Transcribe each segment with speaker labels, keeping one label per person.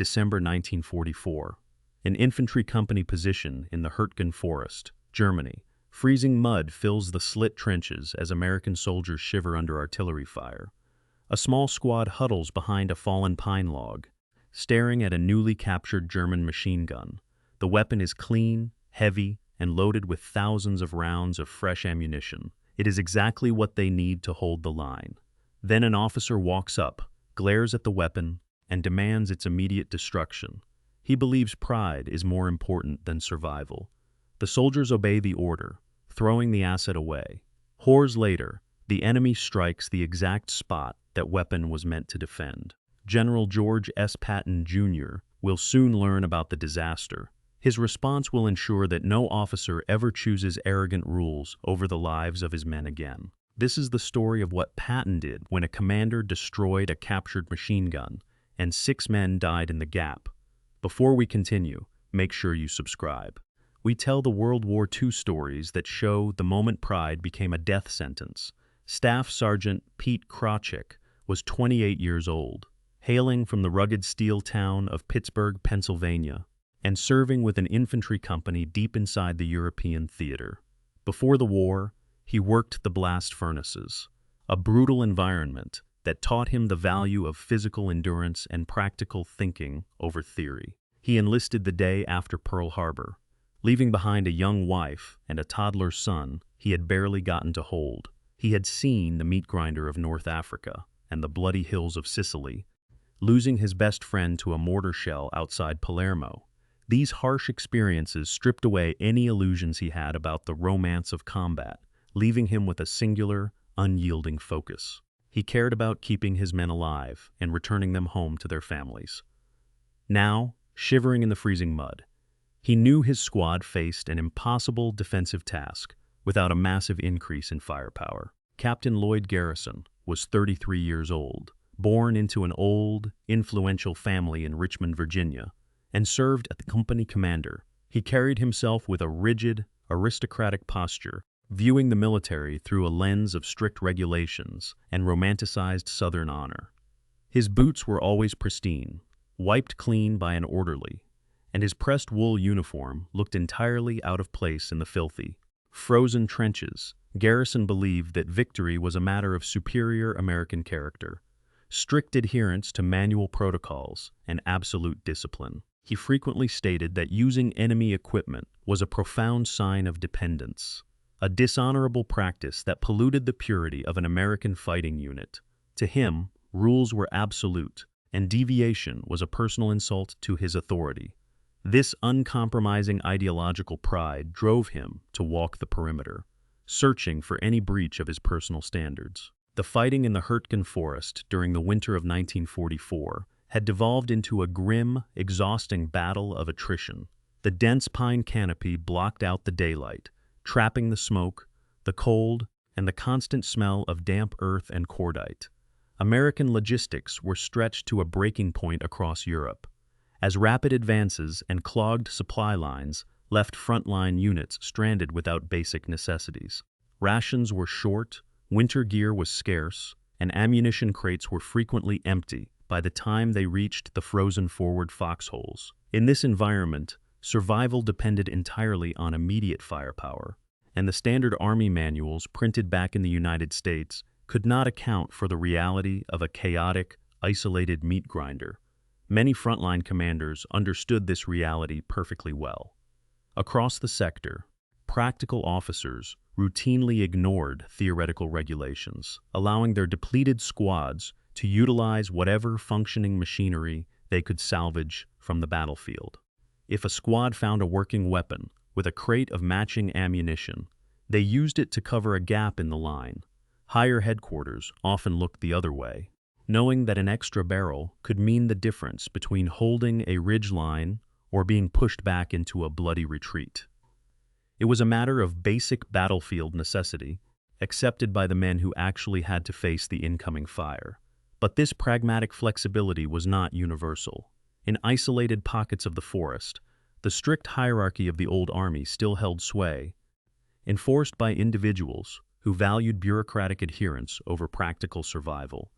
Speaker 1: December 1944. An infantry company position in the Hurtgen forest, Germany. Freezing mud fills the slit trenches as American soldiers shiver under artillery fire. A small squad huddles behind a fallen pine log, staring at a newly captured German machine gun. The weapon is clean, heavy, and loaded with thousands of rounds of fresh ammunition. It is exactly what they need to hold the line. Then an officer walks up, glares at the weapon, and demands its immediate destruction. He believes pride is more important than survival. The soldiers obey the order, throwing the asset away. Hours later, the enemy strikes the exact spot that weapon was meant to defend. General George S. Patton, Jr. will soon learn about the disaster. His response will ensure that no officer ever chooses arrogant rules over the lives of his men again. This is the story of what Patton did when a commander destroyed a captured machine gun, and 6 men died in the gap. Before we continue, make sure you subscribe. We tell the World War II stories that show the moment pride became a death sentence. Staff Sergeant Pete Krawczyk was 28 years old, hailing from the rugged steel town of Pittsburgh, Pennsylvania, and serving with an infantry company deep inside the European theater. Before the war, he worked the blast furnaces, a brutal environment that taught him the value of physical endurance and practical thinking over theory. He enlisted the day after Pearl Harbor, leaving behind a young wife and a toddler son he had barely gotten to hold. He had seen the meat grinder of North Africa and the bloody hills of Sicily, losing his best friend to a mortar shell outside Palermo. These harsh experiences stripped away any illusions he had about the romance of combat, leaving him with a singular, unyielding focus. He cared about keeping his men alive and returning them home to their families. Now, shivering in the freezing mud, he knew his squad faced an impossible defensive task without a massive increase in firepower. Captain Lloyd Garrison was 33 years old, born into an old, influential family in Richmond, Virginia, and served as the company commander. He carried himself with a rigid, aristocratic posture, viewing the military through a lens of strict regulations and romanticized Southern honor. His boots were always pristine, wiped clean by an orderly, and his pressed wool uniform looked entirely out of place in the filthy, frozen trenches. Garrison believed that victory was a matter of superior American character, strict adherence to manual protocols, and absolute discipline. He frequently stated that using enemy equipment was a profound sign of dependence, a dishonorable practice that polluted the purity of an American fighting unit. To him, rules were absolute, and deviation was a personal insult to his authority. This uncompromising ideological pride drove him to walk the perimeter, searching for any breach of his personal standards. The fighting in the Hurtgen forest during the winter of 1944 had devolved into a grim, exhausting battle of attrition. The dense pine canopy blocked out the daylight, trapping the smoke, the cold, and the constant smell of damp earth and cordite. American logistics were stretched to a breaking point across Europe, as rapid advances and clogged supply lines left frontline units stranded without basic necessities. Rations were short, winter gear was scarce, and ammunition crates were frequently empty by the time they reached the frozen forward foxholes. In this environment, survival depended entirely on immediate firepower, and the standard Army manuals printed back in the United States could not account for the reality of a chaotic, isolated meat grinder. Many frontline commanders understood this reality perfectly well. Across the sector, practical officers routinely ignored theoretical regulations, allowing their depleted squads to utilize whatever functioning machinery they could salvage from the battlefield. If a squad found a working weapon with a crate of matching ammunition, they used it to cover a gap in the line. Higher headquarters often looked the other way, knowing that an extra barrel could mean the difference between holding a ridge line or being pushed back into a bloody retreat. It was a matter of basic battlefield necessity, accepted by the men who actually had to face the incoming fire. But this pragmatic flexibility was not universal. In isolated pockets of the forest, the strict hierarchy of the old army still held sway, enforced by individuals who valued bureaucratic adherence over practical survival.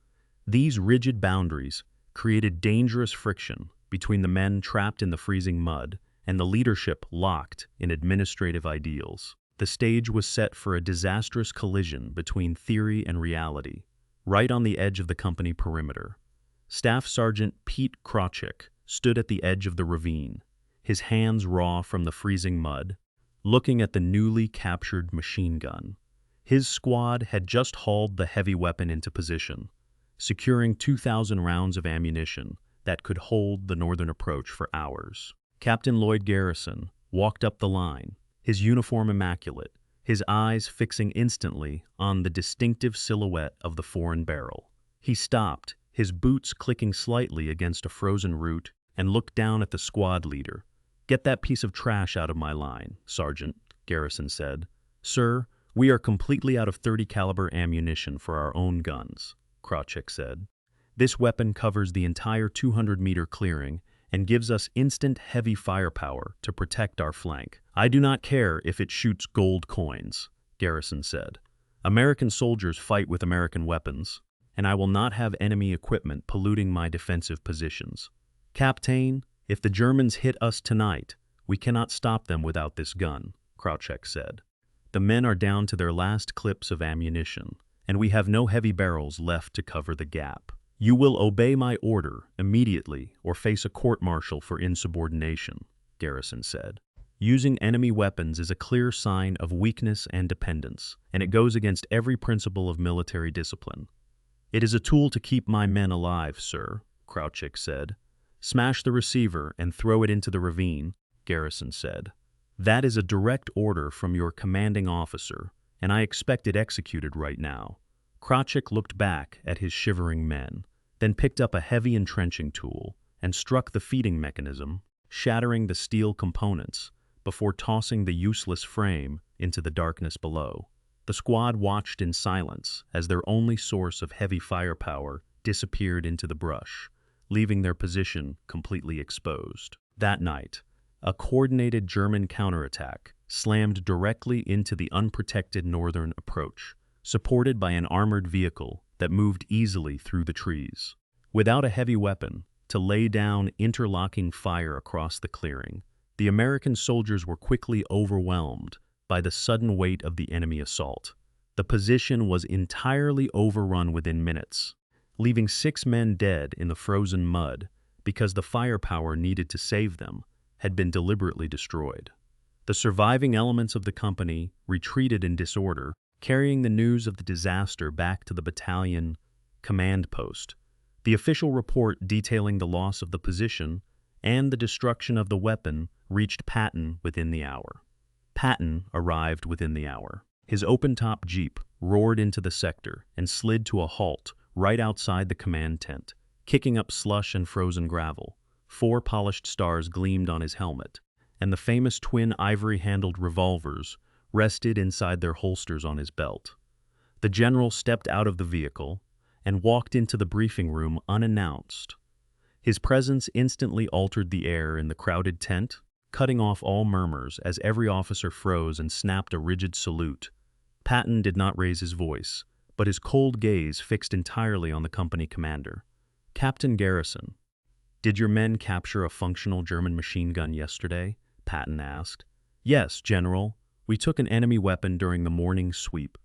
Speaker 1: These rigid boundaries created dangerous friction between the men trapped in the freezing mud and the leadership locked in administrative ideals. The stage was set for a disastrous collision between theory and reality, right on the edge of the company perimeter. Staff Sergeant Pete Krawczyk stood at the edge of the ravine, his hands raw from the freezing mud, looking at the newly captured machine gun. His squad had just hauled the heavy weapon into position, securing 2,000 rounds of ammunition that could hold the northern approach for hours. Captain Lloyd Garrison walked up the line, his uniform immaculate, his eyes fixing instantly on the distinctive silhouette of the foreign barrel. He stopped, his boots clicking slightly against a frozen root, and looked down at the squad leader. "Get that piece of trash out of my line, Sergeant," Garrison said. "Sir, we are completely out of .30 caliber ammunition for our own guns," Krawczyk said. "This weapon covers the entire 200-meter clearing and gives us instant heavy firepower to protect our flank." "I do not care if it shoots gold coins," Garrison said. "American soldiers fight with American weapons, and I will not have enemy equipment polluting my defensive positions. Captain, if the Germans hit us tonight, we cannot stop them without this gun," Krawczyk said. "The men are down to their last clips of ammunition, and we have no heavy barrels left to cover the gap. You will obey my order immediately or face a court-martial for insubordination," Garrison said. "Using enemy weapons is a clear sign of weakness and dependence, and it goes against every principle of military discipline." "It is a tool to keep my men alive, sir," Krawczyk said. "Smash the receiver and throw it into the ravine," Garrison said. "That is a direct order from your commanding officer, and I expect it executed right now." Krawczyk looked back at his shivering men, then picked up a heavy entrenching tool and struck the feeding mechanism, shattering the steel components before tossing the useless frame into the darkness below. The squad watched in silence as their only source of heavy firepower disappeared into the brush, leaving their position completely exposed. That night, a coordinated German counterattack slammed directly into the unprotected northern approach, supported by an armored vehicle that moved easily through the trees. Without a heavy weapon to lay down interlocking fire across the clearing, the American soldiers were quickly overwhelmed by the sudden weight of the enemy assault. The position was entirely overrun within minutes, leaving 6 men dead in the frozen mud because the firepower needed to save them had been deliberately destroyed. The surviving elements of the company retreated in disorder, carrying the news of the disaster back to the battalion command post. The official report detailing the loss of the position and the destruction of the weapon reached Patton within the hour. Patton arrived within the hour. His open-top Jeep roared into the sector and slid to a halt right outside the command tent, kicking up slush and frozen gravel. 4 polished stars gleamed on his helmet, and the famous twin ivory-handled revolvers rested inside their holsters on his belt. The general stepped out of the vehicle and walked into the briefing room unannounced. His presence instantly altered the air in the crowded tent, cutting off all murmurs as every officer froze and snapped a rigid salute. Patton did not raise his voice, but his cold gaze fixed entirely on the company commander. "Captain Garrison, did your men capture a functional German machine gun yesterday?" Patton asked. "Yes, General. We took an enemy weapon during the morning sweep,"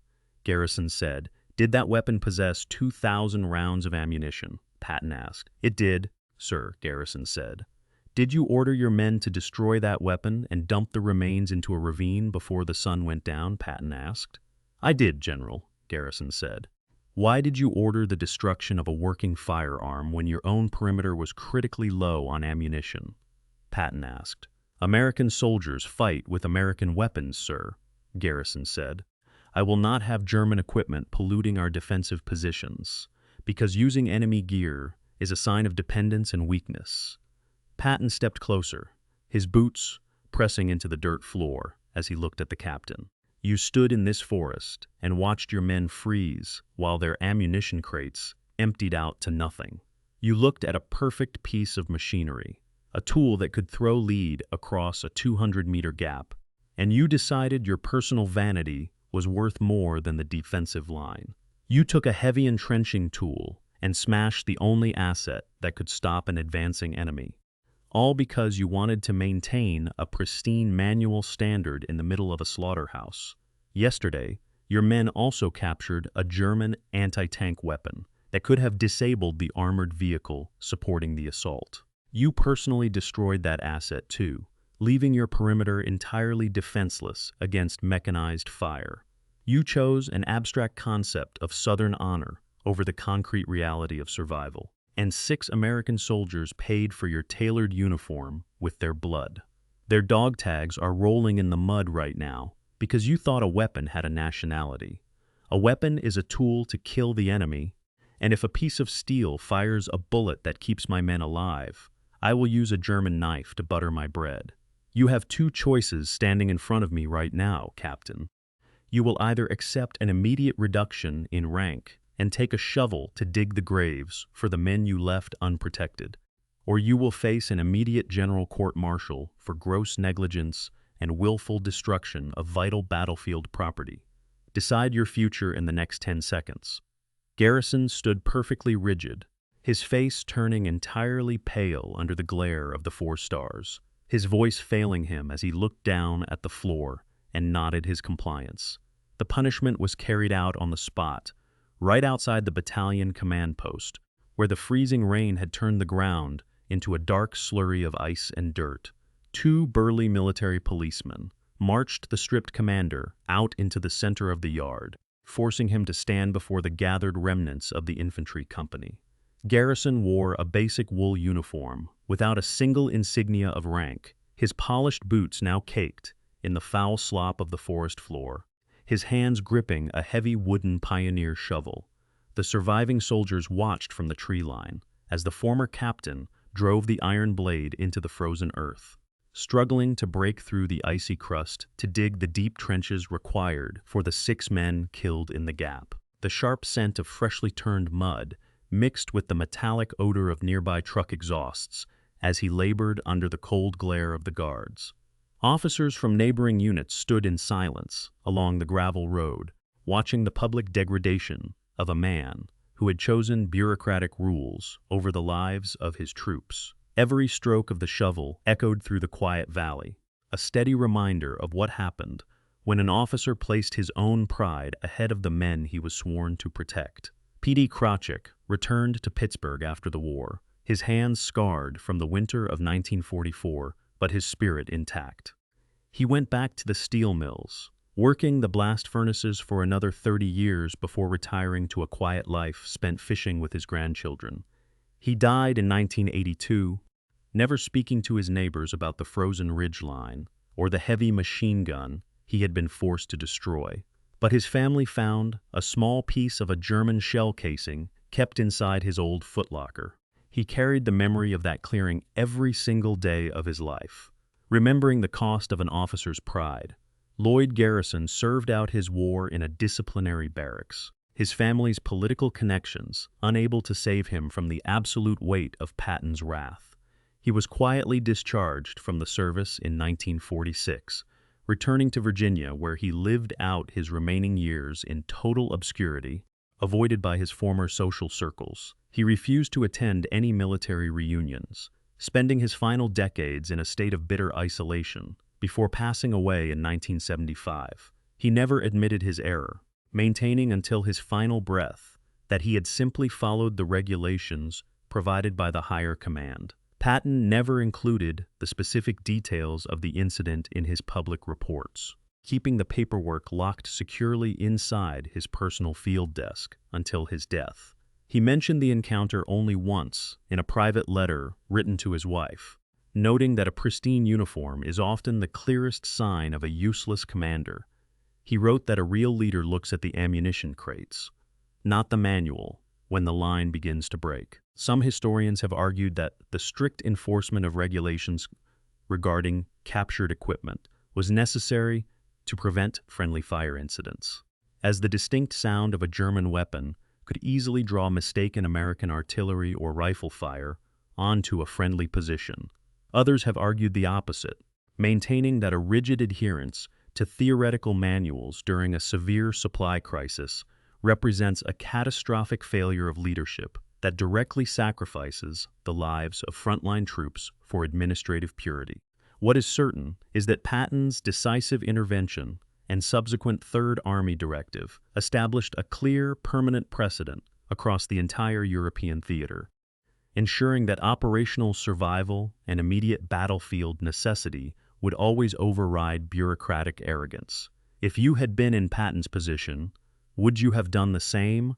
Speaker 1: Garrison said. "Did that weapon possess 2,000 rounds of ammunition?" Patton asked. "It did, sir," Garrison said. "Did you order your men to destroy that weapon and dump the remains into a ravine before the sun went down?" Patton asked. "I did, General," Garrison said. "Why did you order the destruction of a working firearm when your own perimeter was critically low on ammunition?" Patton asked. "American soldiers fight with American weapons, sir," Garrison said. "I will not have German equipment polluting our defensive positions, because using enemy gear is a sign of dependence and weakness." Patton stepped closer, his boots pressing into the dirt floor as he looked at the captain. "You stood in this forest and watched your men freeze while their ammunition crates emptied out to nothing. You looked at a perfect piece of machinery, a tool that could throw lead across a 200-meter gap, and you decided your personal vanity was worth more than the defensive line. You took a heavy entrenching tool and smashed the only asset that could stop an advancing enemy. all because you wanted to maintain a pristine manual standard in the middle of a slaughterhouse. Yesterday, your men also captured a German anti-tank weapon that could have disabled the armored vehicle supporting the assault. You personally destroyed that asset too, leaving your perimeter entirely defenseless against mechanized fire. You chose an abstract concept of Southern honor over the concrete reality of survival, and 6 American soldiers paid for your tailored uniform with their blood. Their dog tags are rolling in the mud right now because you thought a weapon had a nationality. A weapon is a tool to kill the enemy, and if a piece of steel fires a bullet that keeps my men alive, I will use a German knife to butter my bread. You have 2 choices standing in front of me right now, Captain. You will either accept an immediate reduction in rank and take a shovel to dig the graves for the men you left unprotected, or you will face an immediate general court-martial for gross negligence and willful destruction of vital battlefield property. Decide your future in the next 10 seconds. Garrison stood perfectly rigid, his face turning entirely pale under the glare of the 4 stars, his voice failing him as he looked down at the floor and nodded his compliance. The punishment was carried out on the spot, right outside the battalion command post, where the freezing rain had turned the ground into a dark slurry of ice and dirt. 2 burly military policemen marched the stripped commander out into the center of the yard, forcing him to stand before the gathered remnants of the infantry company. Garrison wore a basic wool uniform without a single insignia of rank, his polished boots now caked in the foul slop of the forest floor, his hands gripping a heavy wooden pioneer shovel. The surviving soldiers watched from the tree line as the former captain drove the iron blade into the frozen earth, struggling to break through the icy crust to dig the deep trenches required for the 6 men killed in the gap. The sharp scent of freshly turned mud mixed with the metallic odor of nearby truck exhausts as he labored under the cold glare of the guards. Officers from neighboring units stood in silence along the gravel road, watching the public degradation of a man who had chosen bureaucratic rules over the lives of his troops. Every stroke of the shovel echoed through the quiet valley, a steady reminder of what happened when an officer placed his own pride ahead of the men he was sworn to protect. P.D. Krawczyk returned to Pittsburgh after the war, his hands scarred from the winter of 1944, but his spirit intact. He went back to the steel mills, working the blast furnaces for another 30 years before retiring to a quiet life spent fishing with his grandchildren. He died in 1982, never speaking to his neighbors about the frozen ridge line or the heavy machine gun he had been forced to destroy. But his family found a small piece of a German shell casing kept inside his old footlocker. He carried the memory of that clearing every single day of his life, remembering the cost of an officer's pride. Lloyd Garrison served out his war in a disciplinary barracks, his family's political connections unable to save him from the absolute weight of Patton's wrath. He was quietly discharged from the service in 1946, returning to Virginia, where he lived out his remaining years in total obscurity, avoided by his former social circles. He refused to attend any military reunions, spending his final decades in a state of bitter isolation before passing away in 1975. He never admitted his error, maintaining until his final breath that he had simply followed the regulations provided by the higher command. Patton never included the specific details of the incident in his public reports, keeping the paperwork locked securely inside his personal field desk until his death. He mentioned the encounter only once in a private letter written to his wife, noting that a pristine uniform is often the clearest sign of a useless commander. He wrote that a real leader looks at the ammunition crates, not the manual, when the line begins to break. Some historians have argued that the strict enforcement of regulations regarding captured equipment was necessary to prevent friendly fire incidents, as the distinct sound of a German weapon could easily draw mistaken American artillery or rifle fire onto a friendly position. Others have argued the opposite, maintaining that a rigid adherence to theoretical manuals during a severe supply crisis represents a catastrophic failure of leadership that directly sacrifices the lives of frontline troops for administrative purity. What is certain is that Patton's decisive intervention and subsequent Third Army Directive established a clear, permanent precedent across the entire European theater, ensuring that operational survival and immediate battlefield necessity would always override bureaucratic arrogance. If you had been in Patton's position, would you have done the same?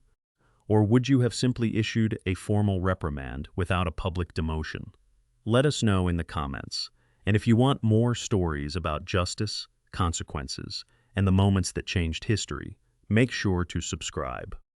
Speaker 1: Or would you have simply issued a formal reprimand without a public demotion? Let us know in the comments. And if you want more stories about justice, consequences, and the moments that changed history, make sure to subscribe.